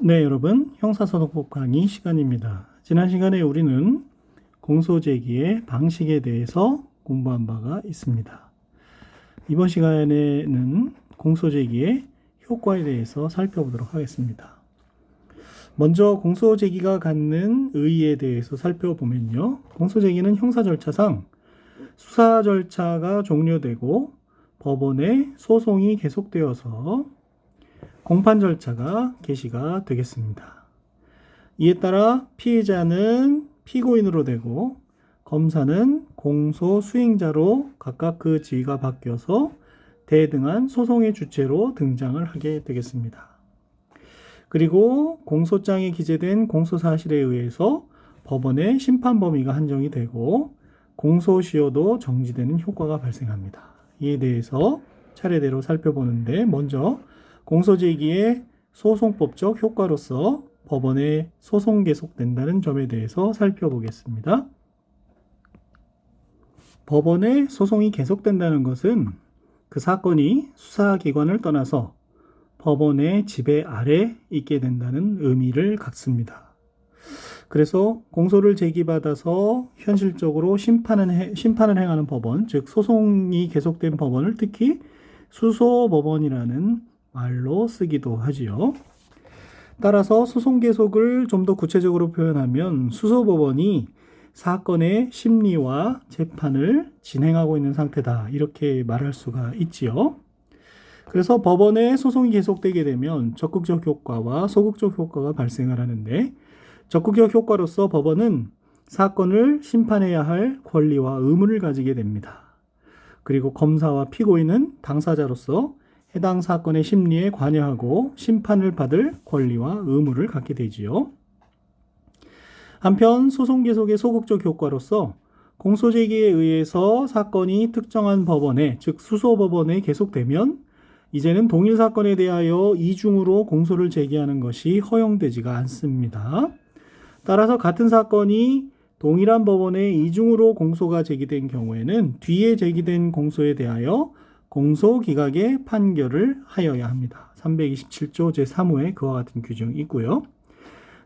네, 여러분, 형사소송법 강의 시간입니다. 지난 시간에 우리는 공소제기의 방식에 대해서 공부한 바가 있습니다. 이번 시간에는 공소제기의 효과에 대해서 살펴보도록 하겠습니다. 먼저 공소제기가 갖는 의의에 대해서 살펴보면요. 공소제기는 형사 절차상 수사 절차가 종료되고 법원에 소송이 계속되어서 공판 절차가 개시가 되겠습니다. 이에 따라 피해자는 피고인으로 되고 검사는 공소 수행자로 각각 그 지위가 바뀌어서 대등한 소송의 주체로 등장을 하게 되겠습니다. 그리고 공소장에 기재된 공소사실에 의해서 법원의 심판 범위가 한정이 되고 공소시효도 정지되는 효과가 발생합니다. 이에 대해서 차례대로 살펴보는데 먼저 공소제기의 소송법적 효과로서 법원에 소송 계속된다는 점에 대해서 살펴보겠습니다. 법원에 소송이 계속된다는 것은 그 사건이 수사기관을 떠나서 법원의 지배 아래 있게 된다는 의미를 갖습니다. 그래서 공소를 제기받아서 현실적으로 심판을 행하는 법원, 즉 소송이 계속된 법원을 특히 수소법원이라는 말로 쓰기도 하지요. 따라서 소송 계속을 좀 더 구체적으로 표현하면 수소법원이 사건의 심리와 재판을 진행하고 있는 상태다, 이렇게 말할 수가 있지요. 그래서 법원의 소송이 계속되게 되면 적극적 효과와 소극적 효과가 발생을 하는데, 적극적 효과로서 법원은 사건을 심판해야 할 권리와 의무를 가지게 됩니다. 그리고 검사와 피고인은 당사자로서 해당 사건의 심리에 관여하고 심판을 받을 권리와 의무를 갖게 되지요. 한편 소송 계속의 소극적 효과로서 공소제기에 의해서 사건이 특정한 법원에, 즉 수소법원에 계속되면 이제는 동일 사건에 대하여 이중으로 공소를 제기하는 것이 허용되지가 않습니다. 따라서 같은 사건이 동일한 법원에 이중으로 공소가 제기된 경우에는 뒤에 제기된 공소에 대하여 공소기각의 판결을 하여야 합니다. 327조 제3호에 그와 같은 규정이 있고요.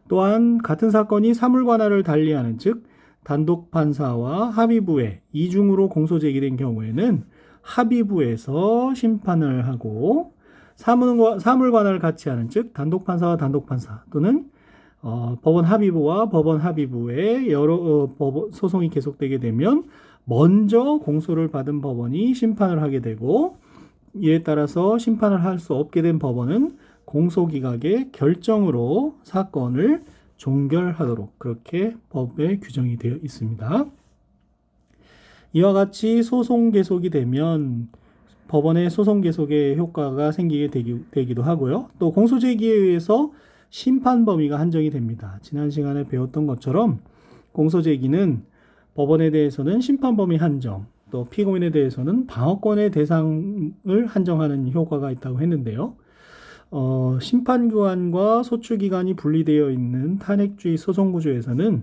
또한 같은 사건이 사물관할을 달리하는, 즉 단독판사와 합의부에 이중으로 공소 제기된 경우에는 합의부에서 심판을 하고, 사물관할을 같이 하는, 즉 단독판사와 단독판사 또는 법원 합의부와 법원 합의부에 여러 소송이 계속되게 되면 먼저 공소를 받은 법원이 심판을 하게 되고, 이에 따라서 심판을 할 수 없게 된 법원은 공소기각의 결정으로 사건을 종결하도록 그렇게 법에 규정이 되어 있습니다. 이와 같이 소송 계속이 되면 법원의 소송 계속의 효과가 생기게 되기도 하고요. 또 공소 제기에 의해서 심판 범위가 한정이 됩니다. 지난 시간에 배웠던 것처럼 공소 제기는 법원에 대해서는 심판 범위 한정, 또 피고인에 대해서는 방어권의 대상을 한정하는 효과가 있다고 했는데요. 심판기관과 소추기관이 분리되어 있는 탄핵주의 소송구조에서는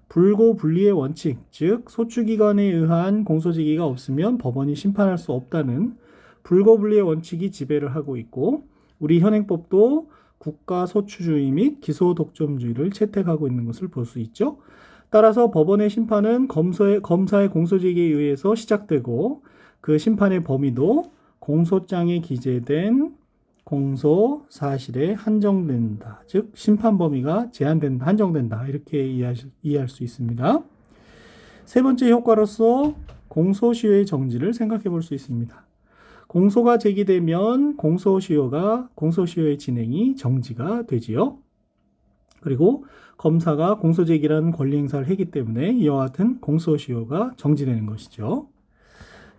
불고불리의 원칙, 즉 소추기관에 의한 공소제기가 없으면 법원이 심판할 수 없다는 불고불리의 원칙이 지배를 하고 있고, 우리 현행법도 국가소추주의 및 기소독점주의를 채택하고 있는 것을 볼 수 있죠. 따라서 법원의 심판은 검사의 공소제기에 의해서 시작되고, 그 심판의 범위도 공소장에 기재된 공소 사실에 한정된다. 즉 심판 범위가 제한된다, 한정된다, 이렇게 이해할 수 있습니다. 세 번째 효과로서 공소시효의 정지를 생각해 볼 수 있습니다. 공소가 제기되면 공소시효의 진행이 정지가 되지요. 그리고 검사가 공소제기라는 권리 행사를 했기 때문에 이와 같은 공소시효가 정지되는 것이죠.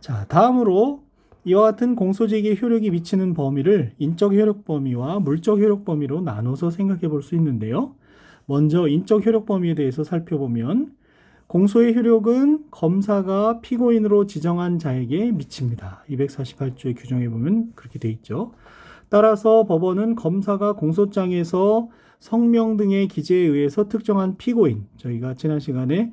자, 다음으로 이와 같은 공소제기의 효력이 미치는 범위를 인적 효력 범위와 물적 효력 범위로 나눠서 생각해 볼 수 있는데요. 먼저 인적 효력 범위에 대해서 살펴보면 공소의 효력은 검사가 피고인으로 지정한 자에게 미칩니다. 248조의 규정에 보면 그렇게 돼 있죠. 따라서 법원은 검사가 공소장에서 성명 등의 기재에 의해서 특정한 피고인, 저희가 지난 시간에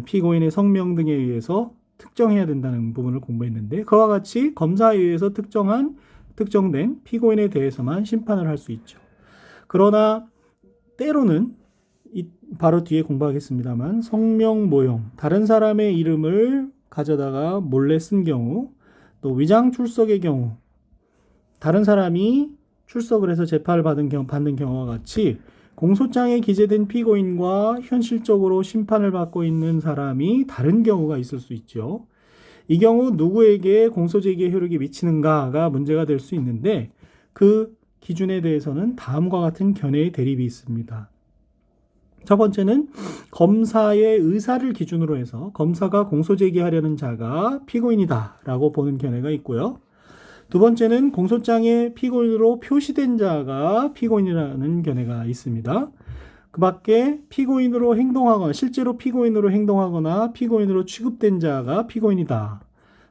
피고인의 성명 등에 의해서 특정해야 된다는 부분을 공부했는데, 그와 같이 검사에 의해서 특정된 피고인에 대해서만 심판을 할 수 있죠. 그러나 때로는 바로 뒤에 공부하겠습니다만 성명 모용, 다른 사람의 이름을 가져다가 몰래 쓴 경우, 또 위장 출석의 경우, 다른 사람이 출석을 해서 재판을 받는 경우와 같이 공소장에 기재된 피고인과 현실적으로 심판을 받고 있는 사람이 다른 경우가 있을 수 있죠. 이 경우 누구에게 공소제기의 효력이 미치는가가 문제가 될 수 있는데 그 기준에 대해서는 다음과 같은 견해의 대립이 있습니다. 첫 번째는 검사의 의사를 기준으로 해서 검사가 공소제기하려는 자가 피고인이다라고 보는 견해가 있고요. 두 번째는 공소장에 피고인으로 표시된 자가 피고인이라는 견해가 있습니다. 그 밖에 피고인으로 행동하거나 실제로 피고인으로 행동하거나 피고인으로 취급된 자가 피고인이다.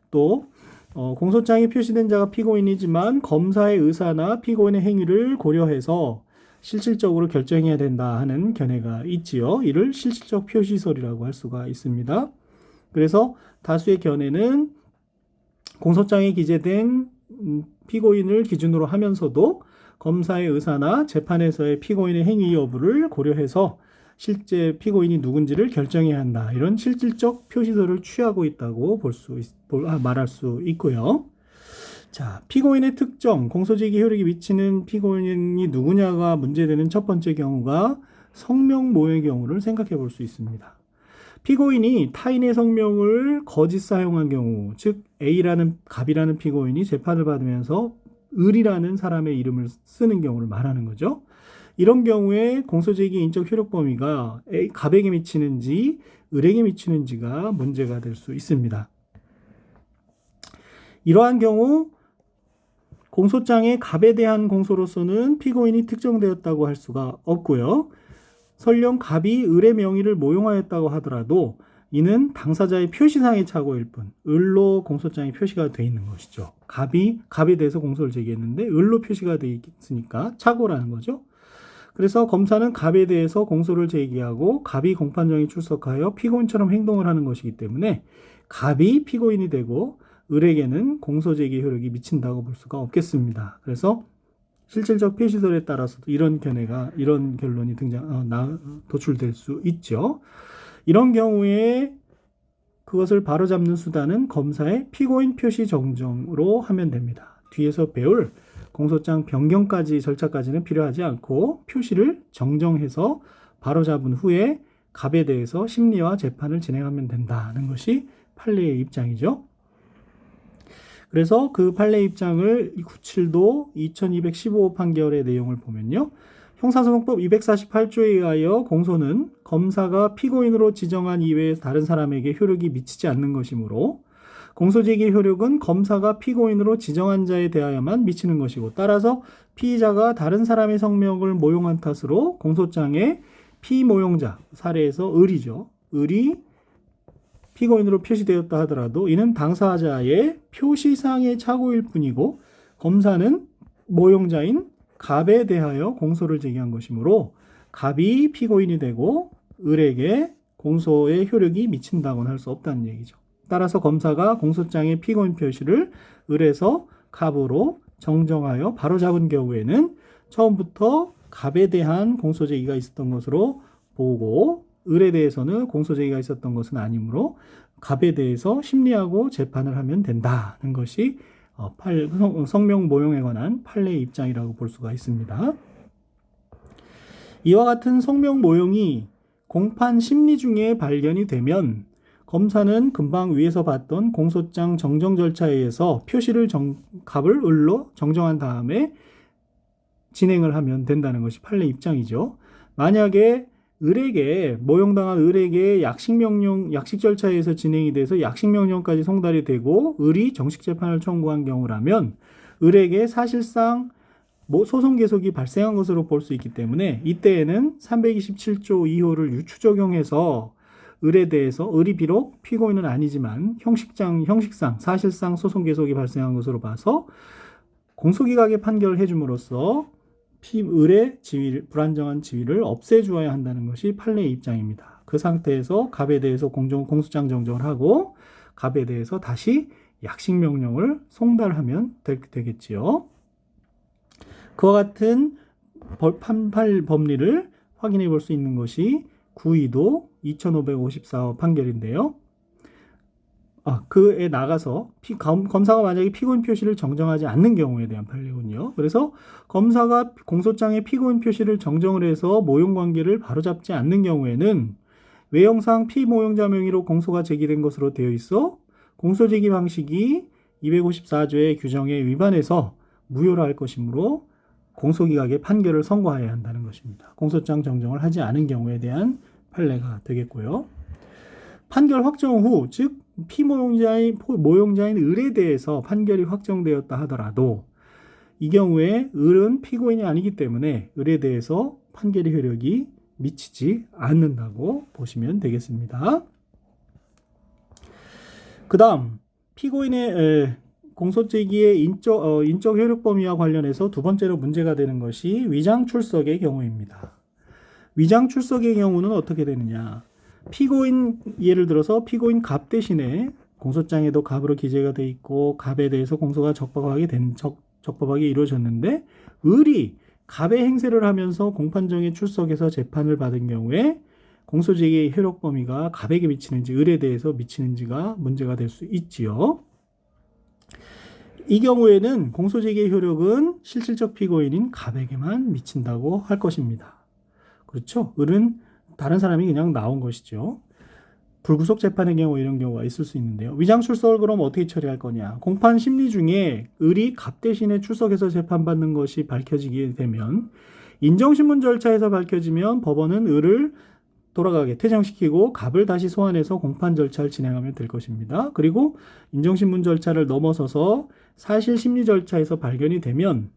또 공소장에 표시된 자가 피고인이지만 검사의 의사나 피고인의 행위를 고려해서 실질적으로 결정해야 된다 하는 견해가 있지요. 이를 실질적 표시설이라고 할 수가 있습니다. 그래서 다수의 견해는 공소장에 기재된 피고인을 기준으로 하면서도 검사의 의사나 재판에서의 피고인의 행위 여부를 고려해서 실제 피고인이 누군지를 결정해야 한다. 이런 실질적 표시설을 취하고 있다고 말할 수 있고요. 자, 피고인의 특정, 공소제기 효력이 미치는 피고인이 누구냐가 문제되는 첫 번째 경우가 성명 모형의 경우를 생각해 볼 수 있습니다. 피고인이 타인의 성명을 거짓 사용한 경우, 즉 A라는 갑이라는 피고인이 재판을 받으면서 을이라는 사람의 이름을 쓰는 경우를 말하는 거죠. 이런 경우에 공소제기 인적 효력 범위가 갑에게 미치는지 을에게 미치는지가 문제가 될 수 있습니다. 이러한 경우 공소장에 갑에 대한 공소로서는 피고인이 특정되었다고 할 수가 없고요. 설령 갑이 을의 명의를 모용하였다고 하더라도 이는 당사자의 표시상의 착오일 뿐, 을로 공소장에 표시가 되어 있는 것이죠. 갑에 대해서 공소를 제기했는데 을로 표시가 되어 있으니까 착오라는 거죠. 그래서 검사는 갑에 대해서 공소를 제기하고 갑이 공판정에 출석하여 피고인처럼 행동을 하는 것이기 때문에 갑이 피고인이 되고 을에게는 공소제기 효력이 미친다고 볼 수가 없겠습니다. 그래서 실질적 표시설에 따라서도 이런 결론이 도출될 수 있죠. 이런 경우에 그것을 바로잡는 수단은 검사의 피고인 표시 정정으로 하면 됩니다. 뒤에서 배울 공소장 변경까지 절차까지는 필요하지 않고 표시를 정정해서 바로잡은 후에 갑에 대해서 심리와 재판을 진행하면 된다는 것이 판례의 입장이죠. 그래서 그 판례 입장을 97도 2215 판결의 내용을 보면요. 형사소송법 248조에 의하여 공소는 검사가 피고인으로 지정한 이외의 다른 사람에게 효력이 미치지 않는 것이므로 공소제기 효력은 검사가 피고인으로 지정한 자에 대하여만 미치는 것이고 따라서 피의자가 다른 사람의 성명을 모용한 탓으로 공소장에 피모용자, 사례에서 을이죠. 을이 피고인으로 표시되었다 하더라도 이는 당사자의 표시상의 착오일 뿐이고 검사는 모용자인 갑에 대하여 공소를 제기한 것이므로 갑이 피고인이 되고 을에게 공소의 효력이 미친다고는 할 수 없다는 얘기죠. 따라서 검사가 공소장의 피고인 표시를 을에서 갑으로 정정하여 바로잡은 경우에는 처음부터 갑에 대한 공소제기가 있었던 것으로 보고 을에 대해서는 공소제기가 있었던 것은 아니므로 갑에 대해서 심리하고 재판을 하면 된다는 것이 성명 모용에 관한 판례의 입장이라고 볼 수가 있습니다. 이와 같은 성명 모용이 공판 심리 중에 발견이 되면 검사는 금방 위에서 봤던 공소장 정정 절차에 의해서 표시를 갑을 을로 정정한 다음에 진행을 하면 된다는 것이 판례 입장이죠. 만약에 모용당한 을에게 약식 절차에 의해서 진행이 돼서 약식명령까지 송달이 되고 을이 정식재판을 청구한 경우라면 을에게 사실상 소송 계속이 발생한 것으로 볼 수 있기 때문에 이때에는 327조 2호를 유추 적용해서 을에 대해서 을이 비록 피고인은 아니지만 형식상 사실상 소송 계속이 발생한 것으로 봐서 공소기각에 판결을 해줌으로써 을의 불안정한 지위를 없애주어야 한다는 것이 판례의 입장입니다. 그 상태에서 갑에 대해서 공소장 정정을 하고 갑에 대해서 다시 약식명령을 송달하면 되겠지요. 그와 같은 판판 법리를 확인해 볼 수 있는 것이 9.2도 2554호 판결인데요. 그에 나가서 검사가 만약에 피고인 표시를 정정하지 않는 경우에 대한 판례군요. 그래서 검사가 공소장에 피고인 표시를 정정을 해서 모용관계를 바로잡지 않는 경우에는 외형상 피모용자 명의로 공소가 제기된 것으로 되어 있어 공소제기 방식이 254조의 규정에 위반해서 무효로 할 것이므로 공소기각의 판결을 선고해야 한다는 것입니다. 공소장 정정을 하지 않은 경우에 대한 판례가 되겠고요. 판결 확정 후, 즉 모용자인 을에 대해서 판결이 확정되었다 하더라도 이 경우에 을은 피고인이 아니기 때문에 을에 대해서 판결의 효력이 미치지 않는다고 보시면 되겠습니다. 그 다음 피고인의 공소제기의 인적 효력 범위와 관련해서 두 번째로 문제가 되는 것이 위장 출석의 경우입니다. 위장 출석의 경우는 어떻게 되느냐? 예를 들어서 피고인 갑 대신에 공소장에도 갑으로 기재가 돼 있고 갑에 대해서 공소가 적법하게 이루어졌는데 을이 갑의 행세를 하면서 공판정에 출석해서 재판을 받은 경우에 공소제기의 효력 범위가 갑에게 미치는지 을에 대해서 미치는지가 문제가 될 수 있지요. 이 경우에는 공소제기의 효력은 실질적 피고인인 갑에게만 미친다고 할 것입니다. 그렇죠? 을은 다른 사람이 그냥 나온 것이죠. 불구속 재판의 경우 이런 경우가 있을 수 있는데요. 위장 출석을 그럼 어떻게 처리할 거냐? 공판 심리 중에 을이 갑 대신에 출석해서 재판받는 것이 밝혀지게 되면 인정신문 절차에서 밝혀지면 법원은 을을 돌아가게 퇴정시키고 갑을 다시 소환해서 공판 절차를 진행하면 될 것입니다. 그리고 인정신문 절차를 넘어서서 사실 심리 절차에서 발견이 되면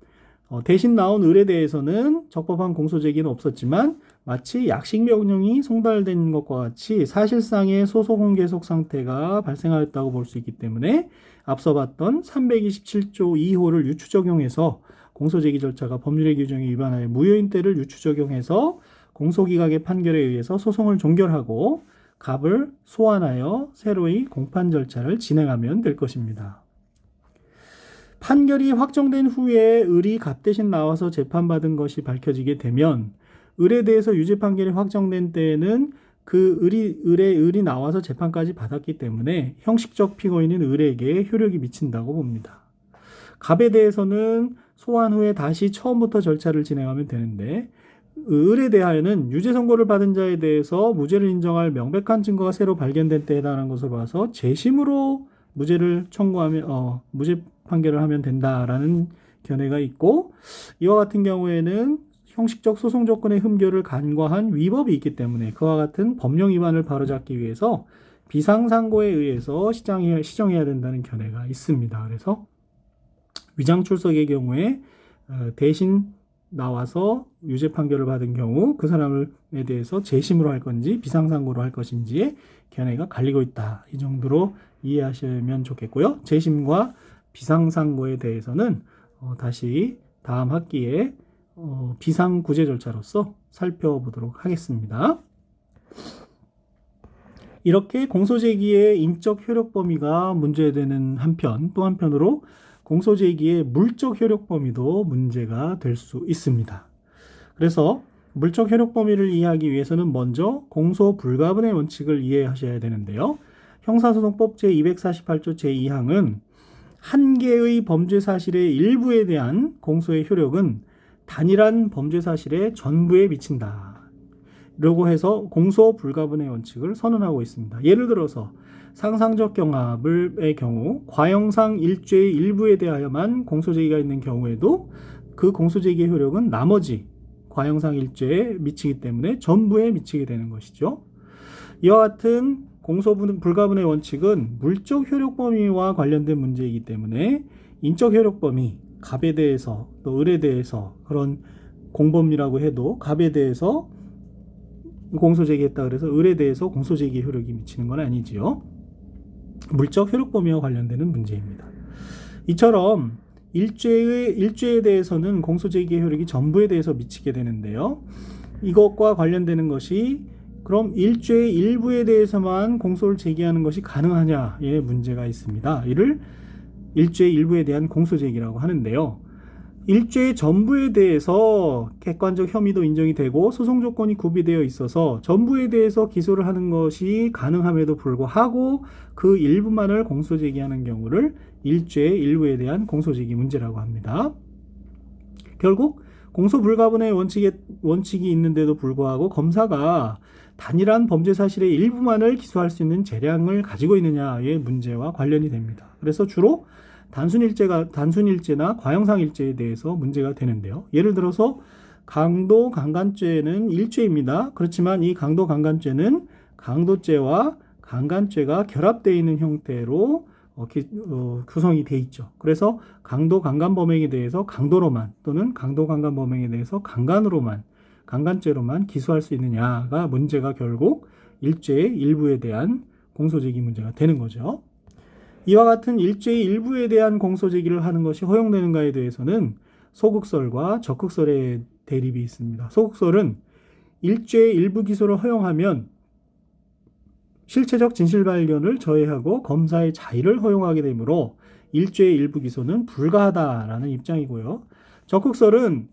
대신 나온 을에 대해서는 적법한 공소제기는 없었지만 마치 약식 명령이 송달된 것과 같이 사실상의 소송 계속 상태가 발생하였다고 볼 수 있기 때문에 앞서 봤던 327조 2호를 유추 적용해서 공소제기 절차가 법률의 규정에 위반하여 무효인 때를 유추 적용해서 공소기각의 판결에 의해서 소송을 종결하고 갑을 소환하여 새로이 공판 절차를 진행하면 될 것입니다. 판결이 확정된 후에 을이 갑 대신 나와서 재판받은 것이 밝혀지게 되면 을에 대해서 유죄 판결이 확정된 때에는 을이 나와서 재판까지 받았기 때문에 형식적 피고인인 을에게 효력이 미친다고 봅니다. 갑에 대해서는 소환 후에 다시 처음부터 절차를 진행하면 되는데 을에 대하여는 유죄 선고를 받은 자에 대해서 무죄를 인정할 명백한 증거가 새로 발견된 때에 해당하는 것을 봐서 재심으로 무죄를 청구하면 무죄 판결을 하면 된다라는 견해가 있고 이와 같은 경우에는 형식적 소송 조건의 흠결을 간과한 위법이 있기 때문에 그와 같은 법령 위반을 바로잡기 위해서 비상상고에 의해서 시정해야 된다는 견해가 있습니다. 그래서 위장 출석의 경우에 대신 나와서 유죄 판결을 받은 경우 그 사람에 대해서 재심으로 할 건지 비상상고로 할 것인지의 견해가 갈리고 있다. 이 정도로 이해하시면 좋겠고요. 재심과 비상상고에 대해서는 다시 다음 학기에 비상구제 절차로서 살펴보도록 하겠습니다. 이렇게 공소제기의 인적 효력 범위가 문제되는 한편 또 한편으로 공소제기의 물적 효력 범위도 문제가 될 수 있습니다. 그래서 물적 효력 범위를 이해하기 위해서는 먼저 공소 불가분의 원칙을 이해하셔야 되는데요. 형사소송법 제248조 제2항은 한 개의 범죄 사실의 일부에 대한 공소의 효력은 단일한 범죄 사실의 전부에 미친다. 라고 해서 공소 불가분의 원칙을 선언하고 있습니다. 예를 들어서 상상적 경합의 경우 과형상 일죄의 일부에 대하여만 공소제기가 있는 경우에도 그 공소제기의 효력은 나머지 과형상 일죄에 미치기 때문에 전부에 미치게 되는 것이죠. 이와 같은 공소 불가분의 원칙은 물적 효력 범위와 관련된 문제이기 때문에 인적 효력 범위, 갑에 대해서 또 을에 대해서 그런 공범이라고 해도 갑에 대해서 공소제기했다 그래서 을에 대해서 공소제기 효력이 미치는 건 아니지요. 물적 효력 범위와 관련되는 문제입니다. 이처럼 일죄에 대해서는 공소제기의 효력이 전부에 대해서 미치게 되는데요. 이것과 관련되는 것이 그럼 일죄의 일부에 대해서만 공소를 제기하는 것이 가능하냐의 문제가 있습니다. 이를 일죄의 일부에 대한 공소제기라고 하는데요. 일죄의 전부에 대해서 객관적 혐의도 인정이 되고 소송 조건이 구비되어 있어서 전부에 대해서 기소를 하는 것이 가능함에도 불구하고 그 일부만을 공소 제기하는 경우를 일죄의 일부에 대한 공소 제기 문제라고 합니다. 결국 공소 불가분의 원칙이 있는데도 불구하고 검사가 단일한 범죄 사실의 일부만을 기소할 수 있는 재량을 가지고 있느냐의 문제와 관련이 됩니다. 그래서 주로 단순일죄나 과형상일죄에 대해서 문제가 되는데요. 예를 들어서 강도 강간죄는 일죄입니다. 그렇지만 이 강도 강간죄는 강도죄와 강간죄가 결합되어 있는 형태로 구성이 되어 있죠. 그래서 강도 강간 범행에 대해서 강도로만 또는 강도 강간 범행에 대해서 강간죄로만 기소할 수 있느냐가 문제가 결국 일죄의 일부에 대한 공소제기 문제가 되는 거죠. 이와 같은 일죄의 일부에 대한 공소제기를 하는 것이 허용되는가에 대해서는 소극설과 적극설의 대립이 있습니다. 소극설은 일죄의 일부 기소를 허용하면 실체적 진실 발견을 저해하고 검사의 자의를 허용하게 되므로 일죄의 일부 기소는 불가하다라는 입장이고요. 적극설은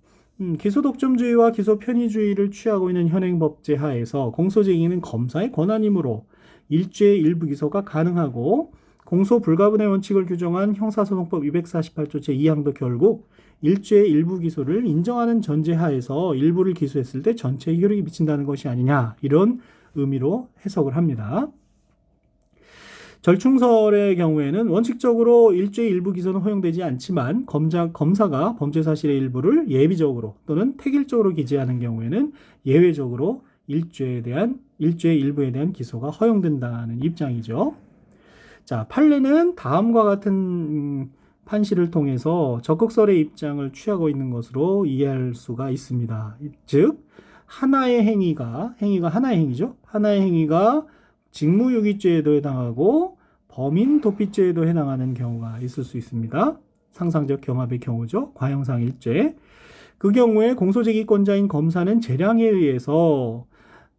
기소 독점주의와 기소 편의주의를 취하고 있는 현행법제 하에서 공소제기는 검사의 권한이므로 일죄의 일부 기소가 가능하고 공소 불가분의 원칙을 규정한 형사소송법 248조 제2항도 결국 일죄의 일부 기소를 인정하는 전제하에서 일부를 기소했을 때 전체에 효력이 미친다는 것이 아니냐 이런 의미로 해석을 합니다. 절충설의 경우에는 원칙적으로 일죄의 일부 기소는 허용되지 않지만 검사가 범죄 사실의 일부를 예비적으로 또는 택일적으로 기재하는 경우에는 예외적으로 일죄의 일부에 대한 기소가 허용된다는 입장이죠. 자, 판례는 다음과 같은 판시를 통해서 적극설의 입장을 취하고 있는 것으로 이해할 수가 있습니다. 즉, 하나의 행위가 하나의 행위죠. 하나의 행위가 직무유기죄에도 해당하고 범인 도피죄에도 해당하는 경우가 있을 수 있습니다. 상상적 경합의 경우죠. 과형상일죄. 그 경우에 공소제기권자인 검사는 재량에 의해서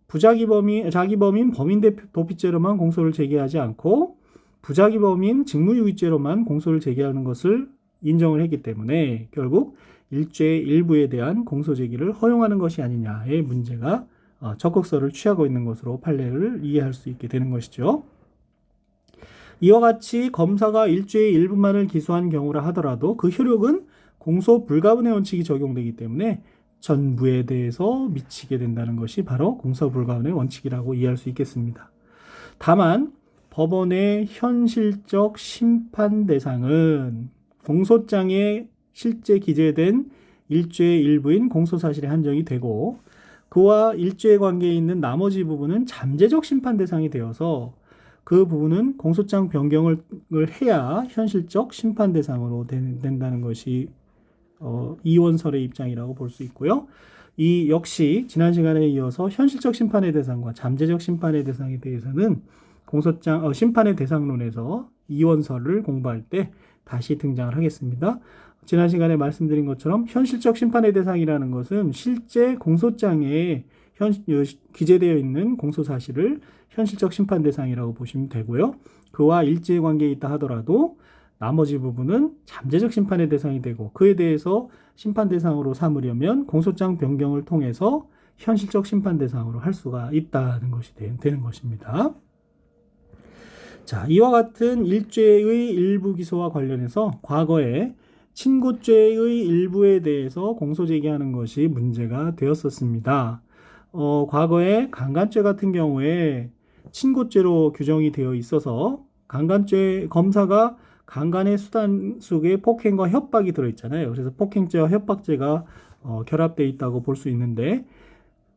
자기범인 범인 도피죄로만 공소를 제기하지 않고 부자기범인 직무유기죄로만 공소를 제기하는 것을 인정을 했기 때문에 결국 일죄의 일부에 대한 공소제기를 허용하는 것이 아니냐의 문제가 적극설을 취하고 있는 것으로 판례를 이해할 수 있게 되는 것이죠. 이와 같이 검사가 일죄의 일부만을 기소한 경우라 하더라도 그 효력은 공소 불가분의 원칙이 적용되기 때문에 전부에 대해서 미치게 된다는 것이 바로 공소 불가분의 원칙이라고 이해할 수 있겠습니다. 다만 법원의 현실적 심판 대상은 공소장에 실제 기재된 일죄의 일부인 공소사실에 한정이 되고 그와 일죄의 관계에 있는 나머지 부분은 잠재적 심판 대상이 되어서 그 부분은 공소장 변경을 해야 현실적 심판 대상으로 된다는 것이 이원설의 입장이라고 볼 수 있고요. 이 역시 지난 시간에 이어서 현실적 심판의 대상과 잠재적 심판의 대상에 대해서는 공소장 심판의 대상론에서 이원설을 공부할 때 다시 등장을 하겠습니다. 지난 시간에 말씀드린 것처럼 현실적 심판의 대상이라는 것은 실제 공소장에 기재되어 있는 공소사실을 현실적 심판 대상이라고 보시면 되고요. 그와 일제의 관계에 있다 하더라도 나머지 부분은 잠재적 심판의 대상이 되고 그에 대해서 심판 대상으로 삼으려면 공소장 변경을 통해서 현실적 심판 대상으로 할 수가 있다는 것이 되는 것입니다. 자, 이와 같은 일죄의 일부 기소와 관련해서 과거에 친고죄의 일부에 대해서 공소제기하는 것이 문제가 되었었습니다. 과거에 강간죄 같은 경우에 친고죄로 규정이 되어 있어서 강간죄 검사가 강간의 수단 속에 폭행과 협박이 들어있잖아요. 그래서 폭행죄와 협박죄가 결합되어 있다고 볼 수 있는데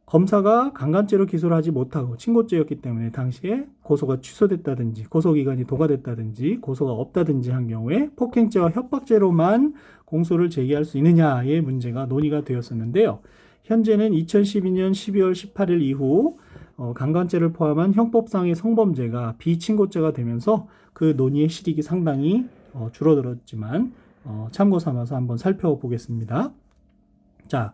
검사가 강간죄로 기소를 하지 못하고 친고죄였기 때문에 당시에 고소가 취소됐다든지 고소기간이 도과됐다든지 고소가 없다든지 한 경우에 폭행죄와 협박죄로만 공소를 제기할 수 있느냐의 문제가 논의가 되었었는데요. 현재는 2012년 12월 18일 이후 강간죄를 포함한 형법상의 성범죄가 비친고죄가 되면서 그 논의의 실익이 상당히 줄어들었지만 참고 삼아서 한번 살펴보겠습니다. 자,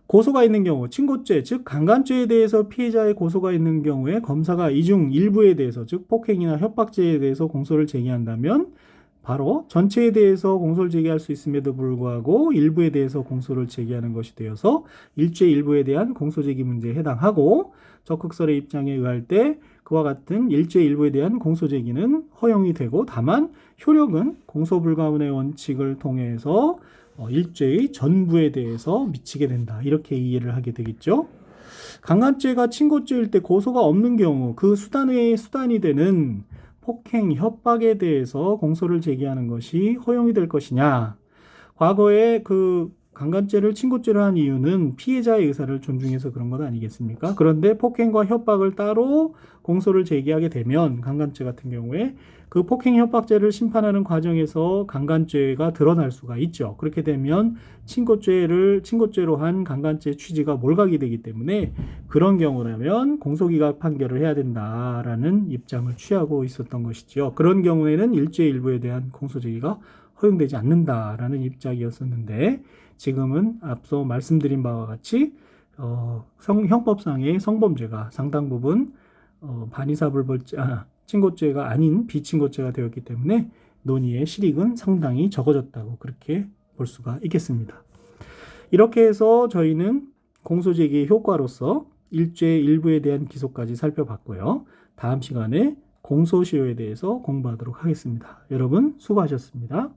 고소가 있는 경우, 친고죄, 즉 강간죄에 대해서 피해자의 고소가 있는 경우에 검사가 이 중 일부에 대해서, 즉 폭행이나 협박죄에 대해서 공소를 제기한다면 바로 전체에 대해서 공소를 제기할 수 있음에도 불구하고 일부에 대해서 공소를 제기하는 것이 되어서 일죄 일부에 대한 공소 제기 문제에 해당하고, 적극설의 입장에 의할 때 그와 같은 일죄 일부에 대한 공소 제기는 허용이 되고, 다만 효력은 공소불가분의 원칙을 통해서 일죄의 전부에 대해서 미치게 된다, 이렇게 이해를 하게 되겠죠. 강간죄가 친고죄일 때 고소가 없는 경우 그 수단 외의 수단이 되는 폭행, 협박에 대해서 공소를 제기하는 것이 허용이 될 것이냐. 과거에 그 강간죄를 친고죄로 한 이유는 피해자의 의사를 존중해서 그런 것 아니겠습니까? 그런데 폭행과 협박을 따로 공소를 제기하게 되면 강간죄 같은 경우에 그 폭행 협박죄를 심판하는 과정에서 강간죄가 드러날 수가 있죠. 그렇게 되면 친고죄로 한 강간죄 취지가 몰각이 되기 때문에 그런 경우라면 공소기각 판결을 해야 된다라는 입장을 취하고 있었던 것이죠. 그런 경우에는 일죄 일부에 대한 공소제기가 허용되지 않는다라는 입장이었었는데, 지금은 앞서 말씀드린 바와 같이 형법상의 성범죄가 상당 부분 친고죄가 아닌 비친고죄가 되었기 때문에 논의의 실익은 상당히 적어졌다고 그렇게 볼 수가 있겠습니다. 이렇게 해서 저희는 공소제기의 효과로서 일죄 일부에 대한 기소까지 살펴봤고요. 다음 시간에 공소시효에 대해서 공부하도록 하겠습니다. 여러분 수고하셨습니다.